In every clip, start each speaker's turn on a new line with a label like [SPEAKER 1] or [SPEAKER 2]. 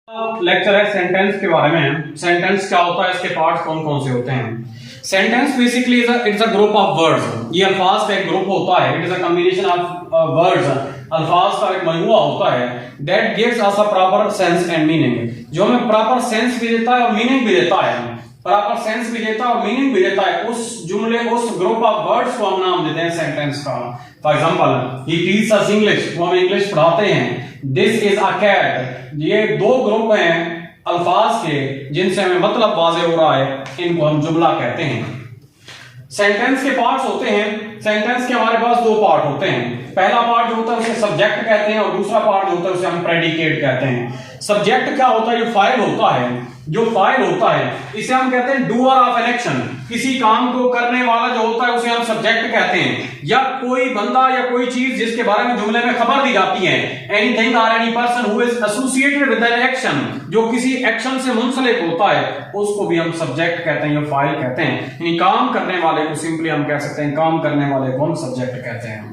[SPEAKER 1] Lecture है sentence के बारे में। सेंटेंस क्या होता है, इसके पार्ट्स कौन कौन से होते हैं। Sentence basically it's a group of words. ये अल्फाज का एक ग्रुप होता है। It is a combination of words. अल्फाज का एक मजमूआ होता है that gives us a proper sense and meaning, जो हमें प्रॉपर सेंस भी देता है और मीनिंग भी देता है। प्रॉपर सेंस भी देता है और मीनिंग भी देता है। उस जुमले, उस ग्रुप ऑफ वर्ड्स को हम नाम देते हैं सेंटेंस का। For example, he teaches us English, वो हमें इंग्लिश पढ़ाते हैं। दिस इज अ कैट, ये दो ग्रुप हैं अल्फाज के जिनसे हमें मतलब वाज़ेह हो रहा है, इनको हम जुमला कहते हैं। सेंटेंस के पार्ट्स होते हैं। सेंटेंस के हमारे पास दो पार्ट होते हैं। पहला पार्ट जो होता है उसे सब्जेक्ट कहते हैं और दूसरा पार्ट जो होता है उसे हम प्रेडिकेट कहते हैं। सब्जेक्ट क्या होता है, जो फाइल होता है, जो फाइल होता है इसे हम कहते हैं डूअर ऑफ एन एक्शन। किसी काम को करने वाला जो होता है उसे हम सब्जेक्ट कहते हैं। या कोई बंदा या कोई चीज जिसके बारे में जुमले में खबर दी जाती है, एनीथिंग और any person who is associated with an action, जो किसी एक्शन से मुंसलिक होता है, उसको भी हम सब्जेक्ट कहते हैं या फाइल कहते हैं। यानी काम करने वाले को सिंपली हम कह सकते हैं, काम करने वाले को हम सब्जेक्ट कहते हैं।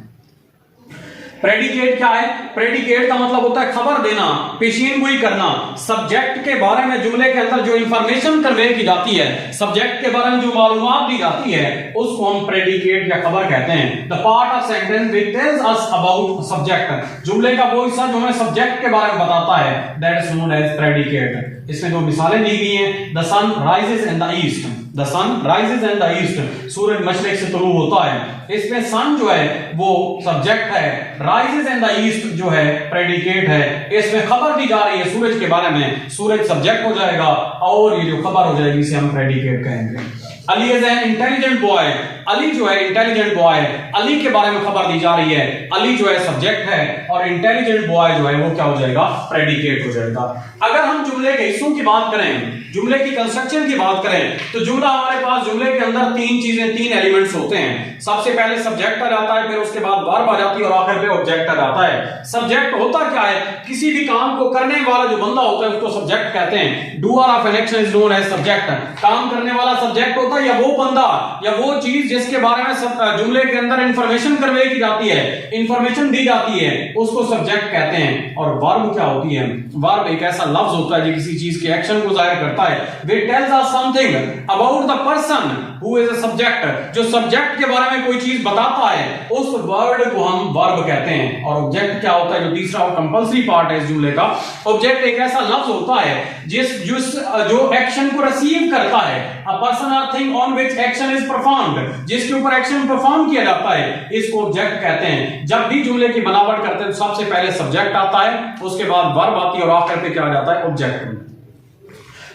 [SPEAKER 1] प्रेडिकेट क्या है? प्रेडिकेट का मतलब होता है खबर देना, पेशीनगोई करना। सब्जेक्ट के बारे में जुमले के अंदर जो इंफॉर्मेशन कन्वे की जाती है, सब्जेक्ट के बारे में जो मालूमात दी जाती है, उसको हम प्रेडिकेट या खबर कहते हैं। The part of sentence which tells us about subject, जुमले का वो हिस्सा जो हमें सब्जेक्ट के बारे में बताता है, that is known as predicate. इसमें दो मिसालें दी गई हैं। The sun rises in the east, the sun rises in the east, सूरज मशरिक से तुलू होता है। इसमें सन जो है वो सब्जेक्ट है, राइजेस इन द ईस्ट जो है प्रेडिकेट है। इसमें खबर दी जा रही है सूरज के बारे में, सूरज सब्जेक्ट हो जाएगा और ये जो खबर हो जाएगी इसे हम प्रेडिकेट कहेंगे। Ali is an intelligent boy, Ali जो है इंटेलिजेंट बॉय, अली के बारे में खबर दी जा रही है। अली जो है सब्जेक्ट है और इंटेलिजेंट बॉय जो है वो क्या हो जाएगा, प्रेडिकेट हो जाएगा। अगर हम जुमले के हिस्सों की बात करें, जुमले की कंस्ट्रक्शन की बात करें, तो जुमला हमारे पास, जुमले के अंदर तीन चीजें, तीन एलिमेंट्स होते हैं। सबसे पहले सब्जेक्ट आ जाता है, फिर उसके बाद वर्ब आ जाती है और आखिर पे ऑब्जेक्ट आ जाता है। सब्जेक्ट होता क्या है? किसी भी काम को करने वाला जो बंदा होता है उसको सब्जेक्ट कहते हैं। Doer of an action is known as subject. काम करने वाला सब्जेक्ट होता है, या वो बंदा या वो चीज जिसके बारे में जुमले के अंदर इंफॉर्मेशन कन्वे की जाती है, इंफॉर्मेशन दी जाती है, उसको सब्जेक्ट कहते हैं। और वर्ब क्या होती है? वर्ब एक ऐसा लफ्ज होता है जो किसी चीज के एक्शन को जाहिर करता है। It tells us something about the person who is a subject, जो सब्जेक्ट के बारे में कोई चीज बताता है, उस वर्ड को हम वर्ब कहते हैं। और ऑब्जेक्ट क्या होता है, जो तीसरा और कंपल्सरी पार्ट है इस जुमले का। ऑब्जेक्ट एक ऐसा लफ्ज होता है जो एक्शन को रिसीव करता है। A person or thing on which action is performed, जिसके ऊपर एक्शन परफॉर्म किया जाता है, इसको ऑब्जेक्ट कहते हैं। जब भी जुमले की बनावट करते हैं तो सबसे पहले सब्जेक्ट आता है, उसके बाद वर्ब आती है और आखिर पे क्या आ जाता है, ऑब्जेक्ट।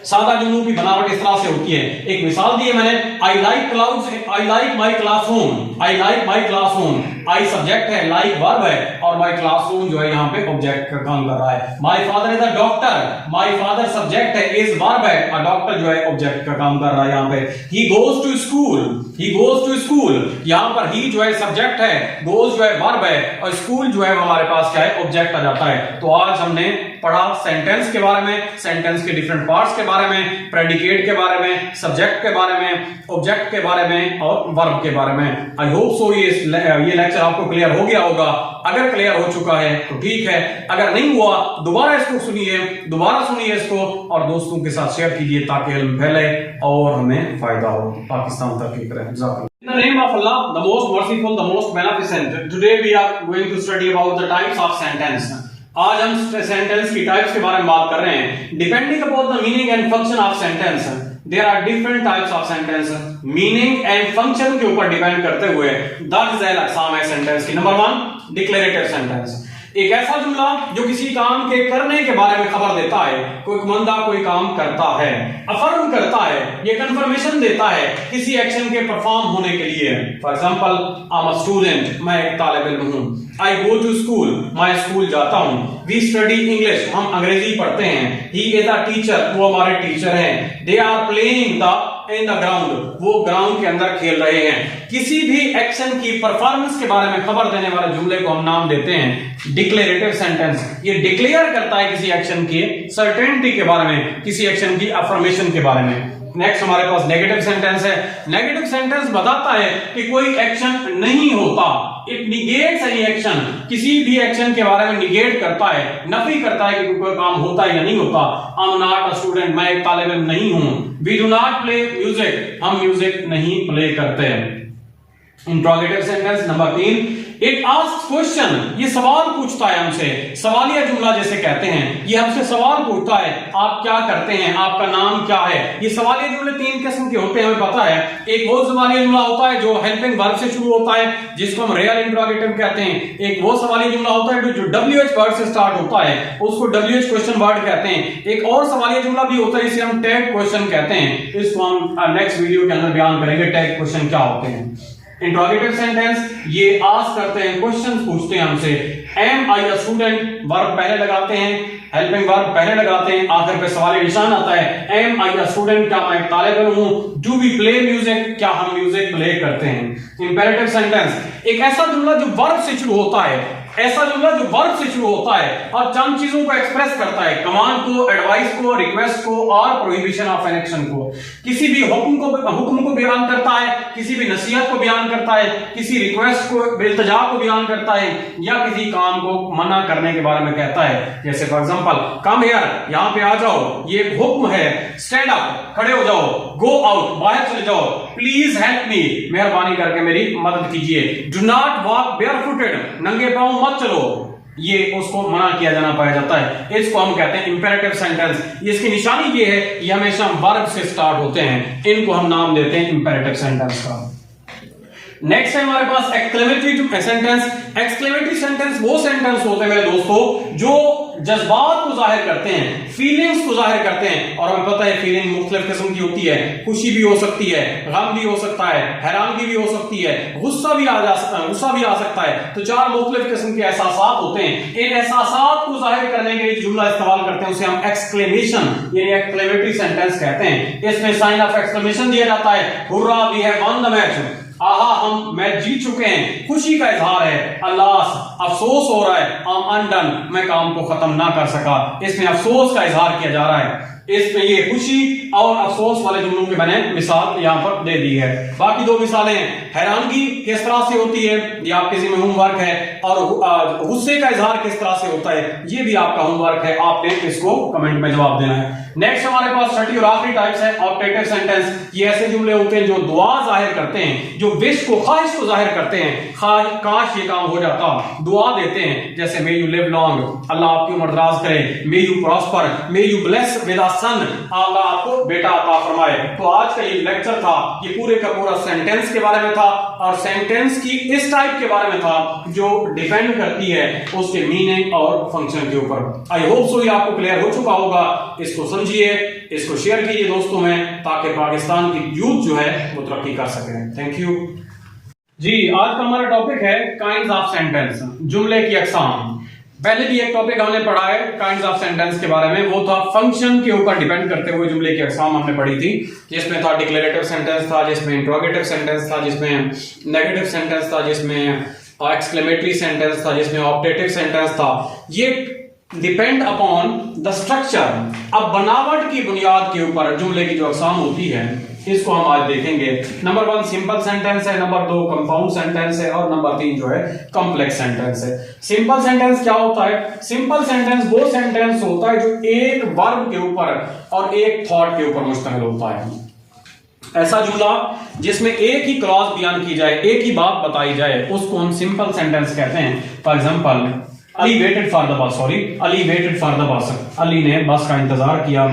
[SPEAKER 1] सादा जुमलों की बनावट इस तरह से होती है। एक मिसाल दी है मैंने, I like clouds, I like my classroom, I like my classroom. I subject है, लाइक वर्ब है और माई क्लासरूम जो है यहाँ पे ऑब्जेक्ट का काम कर रहा है। My father is a doctor, my father subject है, इज वर्ब है, और डॉक्टर जो है ऑब्जेक्ट का काम कर रहा है यहाँ पे। He goes to school, he goes to school, यहाँ पर ही जो है सब्जेक्ट है, गोज जो है वर्ब है और स्कूल जो है हमारे पास क्या है, ऑब्जेक्ट आ जाता है। तो आज हमने पढ़ा सेंटेंस के बारे में, सेंटेंस के डिफरेंट पार्ट्स के बारे में, प्रेडिकेट के बारे में, सब्जेक्ट के बारे में, ऑब्जेक्ट के बारे में और वर्ब के बारे में। आई होप सो ये लेक्चर आपको क्लियर हो गया होगा। अगर क्लियर हो चुका है तो ठीक है, अगर नहीं हुआ दोबारा इसको सुनिए, दोबारा सुनिए इसको और दोस्तों के साथ शेयर कीजिए ताकि इल्म फैले और हमें फायदा हो, पाकिस्तान तरक्की करे। In the name of Allah, the most merciful, the most beneficent, today we are going to study about the types of sentence. आज हम सेंटेंस की टाइप्स के बारे में बात कर रहे हैं। Depending upon the meaning and function of sentence, there are different types of sentence. Meaning and function के ऊपर डिपेंड करते हुए दर्ज है अक़साम है सेंटेंस की। Number 1, declarative sentence. एक ऐसा जुमला जो किसी काम के करने के बारे में खबर देता है। कोई बंदा कोई काम करता है, अफर्म करता है, ये कंफर्मेशन देता है किसी एक्शन के परफॉर्म होने के लिए। For example, I am a student, मैं एक तालिब इल्म हूं। आई गो टू स्कूल, मैं स्कूल जाता हूं। वी स्टडी इंग्लिश, हम अंग्रेजी पढ़ते हैं। ही इज अ टीचर, वो हमारे टीचर हैं। They are playing in the ground, वो ग्राउंड के अंदर खेल रहे हैं। किसी भी एक्शन की परफॉर्मेंस के बारे में खबर देने वाले जुमले को हम नाम देते हैं डिक्लेरेटिव सेंटेंस। ये डिक्लेयर करता है किसी एक्शन की सर्टेनिटी के बारे में, किसी एक्शन की अफर्मेशन के बारे में। नेक्स्ट हमारे पास नेगेटिव सेंटेंस है। नेगेटिव सेंटेंस बताता है कि कोई एक्शन नहीं होता, इट निगेट्स एनी एक्शन, किसी भी एक्शन के बारे में निगेट करता है, नफी करता है कि कोई काम होता है या नहीं होता। I am not a student, मैं एक तालिब इल्म नहीं हूं। We do not play music, हम म्यूजिक नहीं प्ले करते हैं। Interrogative sentence number 3, it asks question, ये सवाल पूछता है हमसे, सवालिया जुमला जैसे कहते हैं, ये हमसे सवाल पूछता है आप क्या करते हैं, आपका नाम क्या है। ये सवालिया जुमले 3 किस्म के होते हैं, हमें पता है। एक वो सवालिया जुमला होता है जो हेल्पिंग वर्ब से शुरू होता है, जिसको हम रियल इंट्रोगेटिव कहते हैं। एक वो सवालिया जुमला होता है जो WH वर्ड से स्टार्ट होता है, उसको WH क्वेश्चन वर्ड कहते हैं। एक और सवालिया जुमला भी होता है जिसे हम टैग क्वेश्चन कहते हैं, इसको हम नेक्स्ट वीडियो के अंदर बयान करेंगे टैग क्वेश्चन क्या होते हैं। इंट्रोगेटिव सेंटेंस ये आस्क करते हैं, क्वेश्चन पूछते हैं हमसे। Am I a student, verb पहले लगाते हैं, हेल्पिंग वर्ब पहले लगाते हैं, आखिर पे सवाल निशान आता है। एम आई अ स्टूडेंट, क्या मैं तालिब इल्म हूं। डू वी प्ले म्यूजिक, क्या हम म्यूजिक प्ले करते हैं। इंपेरेटिव सेंटेंस एक ऐसा जुमला जो वर्ब से शुरू होता है, ऐसा जुमला जो वर्ब से शुरू होता है और चंद चीजों को एक्सप्रेस करता है, कमांड को, एडवाइस को, रिक्वेस्ट को और प्रोहिबिशन ऑफ एन एक्शन को। किसी भी हुक्म को बयान करता है, किसी भी नसीहत को बयान करता है, किसी रिक्वेस्ट को, इल्तिजा को बयान करता है, या किसी काम को मना करने के बारे में कहता है। जैसे फॉर एग्जांपल, कम हियर, यहां पे आ जाओ, ये एक हुक्म है। स्टैंड अप, खड़े हो जाओ। गो आउट, बाहर चले जाओ। प्लीज हेल्प मी, मेहरबानी करके मेरी मदद कीजिए। डू नॉट वॉक बेयरफुटेड, नंगे पांव मत चलो, ये उसको मना किया जाना पाया जाता है। इसको हम कहते हैं इंपेरेटिव सेंटेंस। इसकी निशानी ये है, ये हमेशा वर्ब से स्टार्ट होते हैं, इनको हम नाम देते हैं इंपेरेटिव सेंटेंस का। नेक्स्ट है हमारे पास एक्सक्लेमेटरी सेंटेंस। एक्सक्लेमेटरी सेंटेंस वो सेंटेंस होते हैं मेरे दोस्तों जो जज्बात को जाहिर करते हैं, फीलिंग्स को जाहिर करते हैं। और हमें पता है फीलिंग मुख्तलिफ किस्म की होती है, खुशी भी हो सकती है, गम भी हो सकता है, हैरानगी भी हो सकती है, गुस्सा भी आ सकता है। तो 4 मुख्तलिफ किस्म के एहसासात होते हैं। इन एहसासात को जाहिर करने के लिए जुमला इस्तेमाल करते हैं, उसे हम एक्सक्लेमेशन यानी एक्सक्लेमेटरी सेंटेंस कहते हैं। इसमें साइन ऑफ एक्सक्लेमेशन दिया जाता है, hurrah we have won the match, आहा हम मैच जीत चुके हैं, खुशी का इजहार है। अल्लाह अफसोस हो रहा है, I'm undone, मैं काम को खत्म ना कर सका। इसमें अफसोस का इजहार किया जा रहा है। इसमें ये खुशी और अफसोस वाले जुमलों की मैंने मिसाल यहां पर दे दी है। बाकी 2 मिसालें, हैरानगी किस तरह से होती है, ये आपके जिम्मे होमवर्क है, और गुस्से का इजहार किस तरह से होता है, ये भी आपका होमवर्क है, आपने इसको कमेंट में जवाब देना है। नेक्स्ट हमारे पास छठी और आखिरी टाइप्स है ऑप्टेटिव सेंटेंस। ये ऐसे जुमले होते हैं जो दुआ जाहिर करते हैं, जो विश को, ख्वाहिश को जाहिर करते हैं। काश ये काम हो जाता, दुआ देते हैं। जैसे may you live long, Allah आपकी उम्र दराज करे। May you prosper, may you bless with a son, Allah आपको बेटा अता फरमाए। तो आज का ये लेक्चर था, ये पूरे का पूरा सेंटेंस के बारे में था, और सेंटेंस की इस टाइप के बारे में था जो डिपेंड करती है उसके मीनिंग और फंक्शन के ऊपर। आई होप सो ये आपको क्लियर हो चुका होगा। इसको समझिए, इसको शेयर कीजिए दोस्तों में, ताकि पाकिस्तान की यूथ जो है वो तरक्की कर सके। थैंक यू जी। आज का हमारा टॉपिक है काइंड्स ऑफ सेंटेंस, जुमले की अकसाम। पहले भी एक टॉपिक हमने पढ़ा है काइंड्स ऑफ सेंटेंस के बारे में, वो था फंक्शन के ऊपर डिपेंड करते हुए जुमले की अकसाम हमने पढ़ी थी, जिसमें था डिक्लेरेटिव सेंटेंस था, जिसमें इंट्रोगेटिव सेंटेंस था, जिसमें नेगेटिव सेंटेंस था, जिसमें एक्सक्लेमेटरी सेंटेंस था, जिसमें ऑप्टेटिव सेंटेंस था। ये डिपेंड अपॉन द स्ट्रक्चर, अब बनावट की बुनियाद के ऊपर जुमले की जो अकसाम होती है इसको हम आज देखेंगे। नंबर 1 सिंपल सेंटेंस है, नंबर 2 कंपाउंड सेंटेंस है, और नंबर 3 जो है कॉम्प्लेक्स सेंटेंस है। सिंपल सेंटेंस क्या होता है? सिंपल सेंटेंस वो सेंटेंस होता है जो एक वर्ब के ऊपर और एक थॉट के ऊपर मुश्तमिल होता है। ऐसा जुमला जिसमें एक ही क्लॉज बयान की जाए, एक ही बात बताई जाए, उसको हम सिंपल सेंटेंस कहते हैं। For example, Ali waited for the bus, Ali waited for the bus, Ali ने बस का इंतजार किया।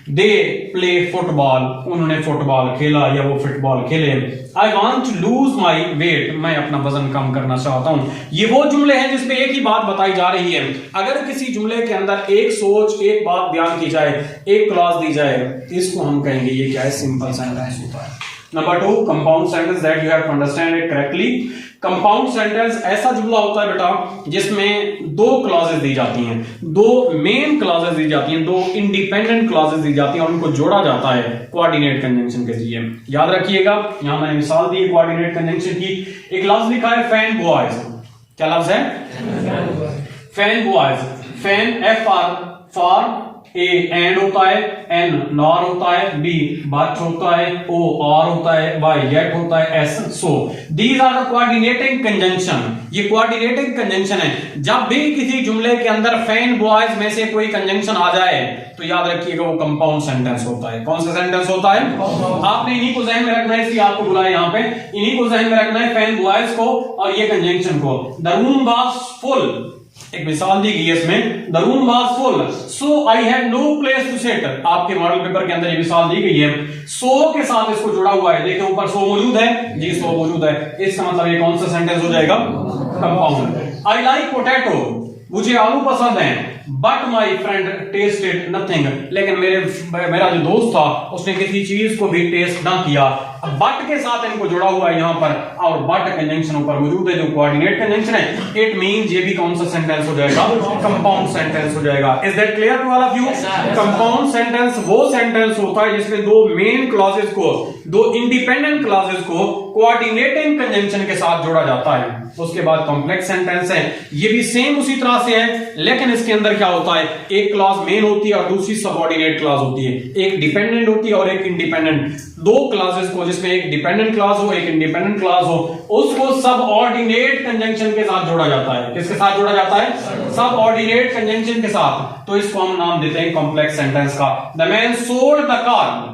[SPEAKER 1] दे प्ले फुटबॉल, उन्होंने फुटबॉल खेला या वो फुटबॉल खेले। I want to lose my weight, मैं अपना वजन कम करना चाहता हूं। ये वो जुमले हैं जिसमें एक ही बात बताई जा रही है। अगर किसी जुमले के अंदर एक सोच, एक बात बयान की जाए, एक क्लॉज दी जाए, इसको हम कहेंगे ये क्या है? सिंपल सेंटेंस होता है। Number 2 compound sentence, that you have to understand it correctly. Compound sentence ऐसा जुमला होता है बेटा जिसमें 2 क्लॉजेस दी जाती हैं, 2 मेन क्लॉजेस दी जाती हैं, 2 इंडिपेंडेंट क्लॉजेस दी जाती हैं, और उनको जोड़ा जाता है कोऑर्डिनेट कंजंक्शन के जरिए। याद रखिएगा, यहां मैंने मिसाल दी है कोऑर्डिनेट कंजंक्शन की। एक लफ्ज लिखा है फैन बॉयज, क्या लफ्ज है? Fan boys. Fan, F for A and होता है, एन नॉर होता है, बी बट होता है, ओ और होता है, वाई येट होता है, S so. These are the coordinating conjunction. ये कोऑर्डिनेटिंग कंजंक्शन है। जब भी किसी जुमले के अंदर फैन बॉयज में से कोई कंजंक्शन आ जाए तो याद रखिएगा वो कंपाउंड सेंटेंस होता है। कौन सा सेंटेंस होता है? आपने इन्हीं को ध्यान में रखना है, इसलिए आपको बुलाया यहाँ पे। इन्हीं को ध्यान में रखना है, फैन बॉयज को और ये कंजंक्शन को। द रूम वाज फुल, एक मिसाल दी गई है इसमें, the room was full so I had no place to sit. आपके मॉडल पेपर के अंदर ये मिसाल दी गई है, सो के साथ इसको जुड़ा हुआ है। देखिए ऊपर सो मौजूद है जी, सो मौजूद है। इसका मतलब ये कौन सा सेंटेंस हो जाएगा? कंपाउंड। आई लाइक पोटैटो, मुझे आलू पसंद है, but my friend tested nothing, लेकिन मेरा जो दोस्त था उसने किसी चीज को भी टेस्ट ना किया। अब बट के साथ इनको जुड़ा हुआ है यहाँ पर, और बट कंजंक्शन ऊपर मौजूद है जो कोऑर्डिनेट कंजंक्शन है। इट मींस ये भी कौन सा सेंटेंस हो जाएगा? कंपाउंड सेंटेंस हो जाएगा। Is that clear to all of you? Compound sentence वो सेंटेंस होता है जिसमें दो मेन क्लॉजेस को, दो इंडिपेंडेंट क्लॉजेस को कोऑर्डिनेटिंग कंजंक्शन के साथ जोड़ा जाता है। उसके बाद कॉम्प्लेक्स सेंटेंस है, ये भी सेम उसी तरह से है, लेकिन इसके अंदर क्या होता है? एक क्लॉज मेन होती है और दूसरी सबऑर्डिनेट क्लॉज होती है। एक डिपेंडेंट होती है और एक इंडिपेंडेंट। दो क्लॉजेस को, जिसमें एक डिपेंडेंट क्लॉज हो एक इंडिपेंडेंट क्लॉज हो, उसको सबऑर्डिनेट कंजंक्शन के साथ जोड़ा जाता है। किसके साथ जोड़ा जाता है? सबऑर्डिनेट कंजंक्शन के साथ। तो इसको हम नाम देते हैं कॉम्प्लेक्स सेंटेंस का। The man sold the car,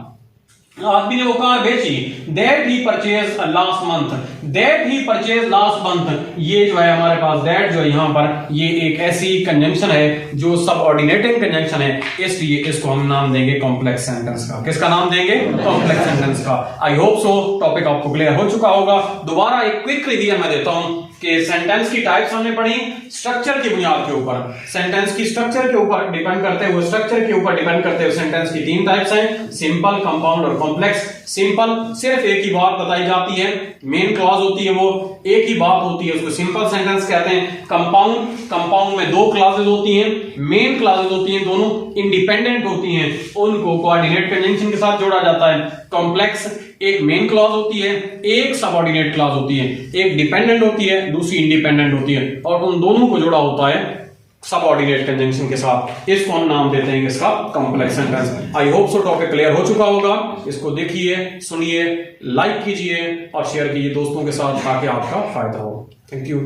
[SPEAKER 1] आदमी ने वो कार बेची। That he purchase last month, that he purchase last month, ये जो है हमारे पास दैट जो है यहाँ पर ये एक ऐसी कंजंक्शन है जो सबऑर्डिनेटिंग कंजंक्शन है, इसलिए इसको हम नाम देंगे कॉम्प्लेक्स सेंटेंस का। किसका नाम देंगे? कॉम्प्लेक्स सेंटेंस का। आई होप सो टॉपिक आपको क्लियर हो चुका होगा। दोबारा एक क्विक रिवीजन मैं देता हूं कि सेंटेंस की टाइप्स हमने पढ़ी स्ट्रक्चर की बुनियाद के ऊपर। सेंटेंस की स्ट्रक्चर के ऊपर डिपेंड करते हुए, स्ट्रक्चर के ऊपर डिपेंड करते हुए सेंटेंस की तीन टाइप्स हैं, सिंपल, कंपाउंड और कॉम्प्लेक्स। सिंपल सिर्फ एक ही बात बताई जाती है, मेन क्लॉज होती है, वो एक ही बात होती है, उसको सिंपल सेंटेंस कहते हैं। कंपाउंड में दो क्लॉजेस होती हैं, मेन क्लॉजेस होती हैं, दोनों इंडिपेंडेंट होती हैं, उनको कोऑर्डिनेट कंजंक्शन के साथ जोड़ा जाता है। कॉम्प्लेक्स एक मेन क्लॉज होती है, एक सबऑर्डिनेट क्लॉज होती है, एक डिपेंडेंट होती है, दूसरी इंडिपेंडेंट होती है, और उन दोनों को जोड़ा होता है सबऑर्डिनेट कंजंक्शन के साथ। इसको हम नाम देते हैं इसका complex sentence. I hope so topic clear हो चुका होगा। इसको देखिए, सुनिए, लाइक कीजिए और शेयर कीजिए दोस्तों के साथ ताकि आपका फायदा हो। Thank you.